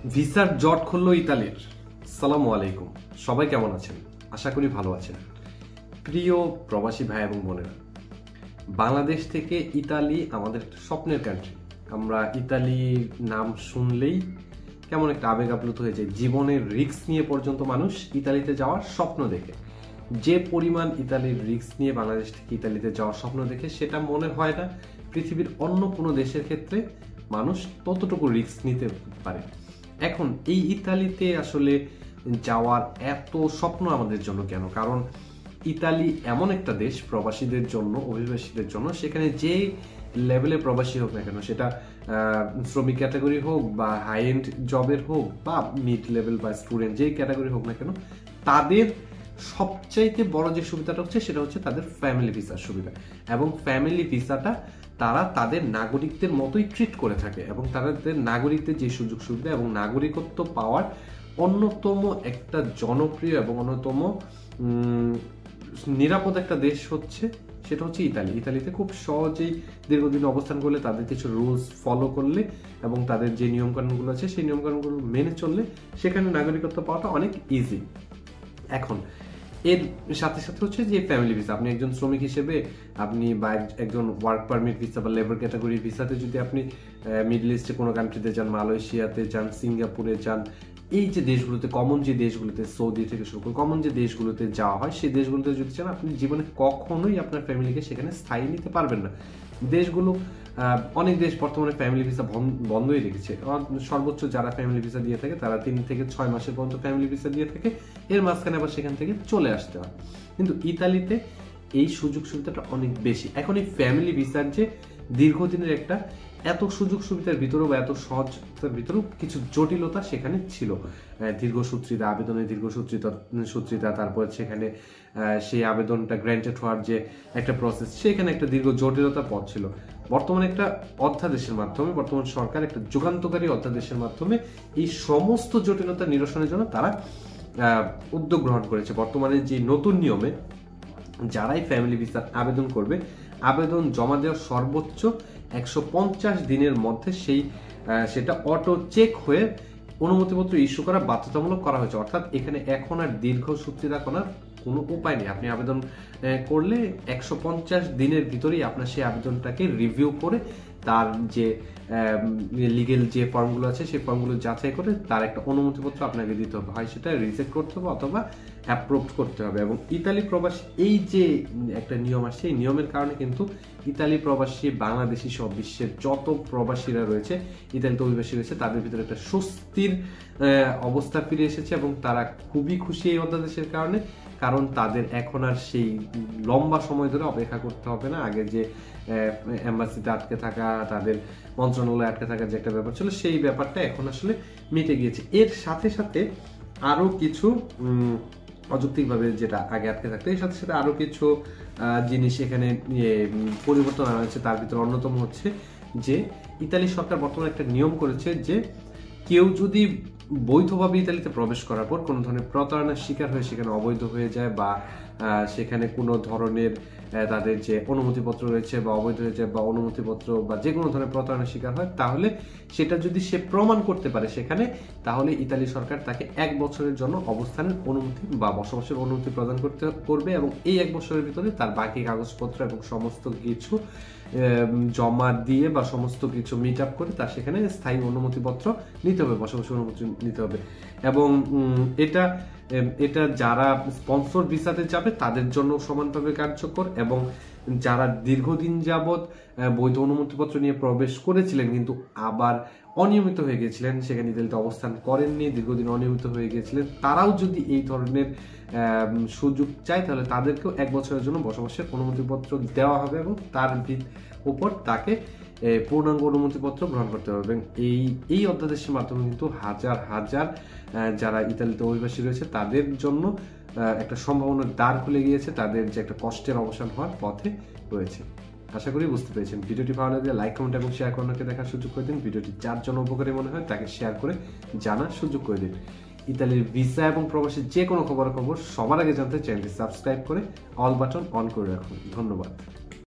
ভিসার জট খুললো ইতালির। আসসালামু আলাইকুম, সবাই কেমন আছেন? আশা করি ভালো আছেন। প্রিয় প্রবাসী ভাই এবং বোনেরা, বাংলাদেশ থেকে ইতালি আমাদের একটা স্বপ্নের কান্ট্রি। আমরা ইতালির নাম শুনলেই কেমন একটা আবেগ আপ্লুত হয়ে যায়। জীবনের রিস্ক নিয়ে পর্যন্ত মানুষ ইতালিতে যাওয়ার স্বপ্ন দেখে। যে পরিমাণ ইতালির রিস্ক নিয়ে বাংলাদেশ থেকে ইতালিতে যাওয়ার স্বপ্ন দেখে, সেটা মনে হয় না পৃথিবীর অন্য কোনো দেশের ক্ষেত্রে মানুষ ততটুকু রিস্ক নিতে পারে। এখন এই ইতালিতে আসলে যাওয়ার এত স্বপ্ন আমাদের জন্য কেন? কারণ ইতালি এমন একটা দেশ প্রবাসীদের জন্য, অভিবাসীদের জন্য, সেখানে যে লেভেলে প্রবাসী হোক না কেন, সেটা শ্রমিক ক্যাটাগরি হোক বা হাই এন্ড জবের হোক বা মিড লেভেল বা স্টুডেন্ট, যে ক্যাটাগরি হোক না কেন, তাদের সবচাইতে বড় যে সুবিধাটা হচ্ছে সেটা হচ্ছে তাদের ফ্যামিলি ভিসার সুবিধা। এবং ফ্যামিলি ভিসাটা তারা তাদের নাগরিকদের মতোই ট্রিট করে থাকে এবং তাদের নাগরিকদের যে সুযোগ সুবিধা এবং নাগরিকত্ব পাওয়ার অন্যতম একটা জনপ্রিয় এবং অন্যতম নিরাপদ একটা দেশ হচ্ছে, সেটা হচ্ছে ইতালি। ইতালিতে খুব সহজেই দীর্ঘদিন অবস্থান করলে, তাদের কিছু রুলস ফলো করলে এবং তাদের যে নিয়মকানুনগুলো আছে সেই নিয়মকানুনগুলো মেনে চললে সেখানে নাগরিকত্ব পাওয়াটা অনেক ইজি। এখন এর সাথে সাথে হচ্ছে যে ফ্যামিলি ভিসা, আপনি একজন শ্রমিক হিসেবে আপনি বা একজন ওয়ার্ক পারমিট ভিসা বা লেবার ক্যাটাগরির ভিসাতে যদি আপনি মিডল ইস্টে কোনো কান্ট্রিতে যান, মালয়েশিয়াতে যান, সিঙ্গাপুরে যান, এই যে দেশগুলোতে কমন, যে দেশগুলোতে সৌদি থেকে শুরু করে কমন যে দেশগুলোতে যাওয়া হয়, সেই দেশগুলোতে যদি চান, আপনি জীবনে কখনোই আপনার ফ্যামিলিকে সেখানে স্থায়ী নিতে পারবেন না। দেশগুলো অনেক দেশ বর্তমানে ফ্যামিলি ভিসা বন্ধই রেখেছে। সর্বোচ্চ যারা ফ্যামিলি ভিসা দিয়ে থাকে তারা 3 থেকে 6 মাসের পর্যন্ত ফ্যামিলি ভিসা দিয়ে থাকে, এর মাঝখানে আবার সেখান থেকে চলে আসতে হয়। কিন্তু ইতালিতে এই সুযোগ সুবিধাটা অনেক বেশি। এখন এই ফ্যামিলি ভিসার যে দীর্ঘদিনের একটা এত সুযোগ সুবিধার ভিতরেও বা এত সহজতার ভিতরেও কিছু জটিলতা সেখানে ছিল। দীর্ঘসূত্রিতা, আবেদনের দীর্ঘসূত্রিতা, তারপর সেখানে সেই আবেদনটা গ্র্যান্টেড হওয়ার যে একটা প্রসেস, সেখানে একটা দীর্ঘ জটিলতার পথ ছিল। বর্তমানে একটা অধ্যাদেশের মাধ্যমে, বর্তমান সরকার একটা যুগান্তকারী অধ্যাদেশের মাধ্যমে এই সমস্ত জটিলতা নিরসনের জন্য তারা উদ্যোগ গ্রহণ করেছে। বর্তমানে যে নতুন নিয়মে যারাই ফ্যামিলি ভিসার আবেদন করবে, আবেদন জমা দেওয়ার সর্বোচ্চ 150 দিনের মধ্যে সেটা অটো চেক হয়ে অনুমতিপত্র ইস্যু করা বাধ্যতামূলক করা হয়েছে। অর্থাৎ এখানে এখন আর দীর্ঘসূত্রিতা করার কোনো উপায় নেই। আপনি আবেদন করলে 150 দিনের ভিতরেই আপনার সেই আবেদনটাকে রিভিউ করে তার যে লিগেল যে ফর্মগুলো আছে সেই ফর্মগুলো যাচাই করে তার একটা অনুমতিপত্র আপনাকে দিতে হবে, হয় সেটা রিজেক্ট করতে হবে অথবা অ্যাপ্রুভ করতে হবে। এবং ইতালি প্রবাসী এই যে একটা নিয়ম আসছে, এই নিয়মের কারণে কিন্তু ইতালি প্রবাসী, বাংলাদেশি সব বিশ্বের যত প্রবাসীরা রয়েছে, ইতালিতে অভিবাসী রয়েছে, তাদের ভিতরে একটা স্বস্তির অবস্থা ফিরে এসেছে এবং তারা খুবই খুশি এই অধ্যাদেশের কারণে। কারণ তাদের এখন আর সেই লম্বা সময় ধরে অপেক্ষা করতে হবে না। আগে যে এম্বাসিতে আটকে থাকা, তাদের মন্ত্রণালয়ে আটকে থাকার যে একটা ব্যাপার ছিল, সেই ব্যাপারটা এখন আসলে মিটে গিয়েছে। এর সাথে সাথে আরো কিছু অযৌক্তিকভাবে যেটা আগে আটকে থাকতো, এর সাথে সাথে আরো কিছু জিনিস এখানে পরিবর্তন আনা হয়েছে। তার ভিতরে অন্যতম হচ্ছে যে ইতালি সরকার বর্তমানে একটা নিয়ম করেছে যে কেউ যদি বৈধভাবে ইতালিতে প্রবেশ করার পর কোনো ধরনের প্রতারণার শিকার হয়ে সেখানে অবৈধ হয়ে যায় বা সেখানে কোনো ধরনের তাদের যে অনুমতিপত্র রয়েছে বা অবৈধ হয়ে যায় বা অনুমতিপত্র বা যে কোনো ধরনের প্রতারণার শিকার হয়, তাহলে সেটা যদি সে প্রমাণ করতে পারে সেখানে, তাহলে ইতালি সরকার তাকে 1 বছরের জন্য অবস্থানের অনুমতি বা বসবাসের অনুমতি প্রদান করবে এবং এই 1 বছরের ভিতরে তার বাকি কাগজপত্র এবং সমস্ত কিছু জমা দিয়ে বা সমস্ত কিছু মিট আপ করে তার সেখানে স্থায়ী অনুমতিপত্র নিতে হবে, বসবাসের অনুমতি নিতে হবে। এবং এটা যারা স্পন্সর ভিসাতে যাবে তাদের জন্য সমানভাবে কার্যকর, এবং যারা দীর্ঘদিন যাবৎ বৈধ অনুমতিপত্র নিয়ে প্রবেশ করেছিলেন কিন্তু আবার অনিয়মিত হয়ে গেছিলেন, সেখানে ইতালিতে অবস্থান করেননি, দীর্ঘদিন অনিয়মিত হয়ে গেছিলেন, তারাও যদি এই ধরনের সুযোগ চায় তাহলে তাদেরকেও 1 বছরের জন্য বসবাসের অনুমতিপত্র দেওয়া হবে এবং তার উপর তাকে পূর্ণাঙ্গ অনুমতিপত্র গ্রহণ করতে হবে। এবং এই অধ্যাদেশের মাধ্যমে কিন্তু হাজার হাজার যারা ইতালিতে অভিবাসী রয়েছে তাদের জন্য একটা সম্ভাবনার দ্বার খুলে গিয়েছে, তাদের যে একটা কষ্টের অবসান হওয়ার পথে রয়েছে। আশা করি বুঝতে পেরেছেন। ভিডিওটি ভালো লাগলে লাইক, কমেন্ট এবং শেয়ার করে অন্যকে দেখার সুযোগ করে দিন। ভিডিওটি যার জন্য উপকারী মনে হয় তাকে শেয়ার করে জানার সুযোগ করে দিন। ইতালির ভিসা এবং প্রবাসী যে কোনো খবর সবার আগে জানতে চ্যানেলটি সাবস্ক্রাইব করে অল বাটন অন করে রাখুন। ধন্যবাদ।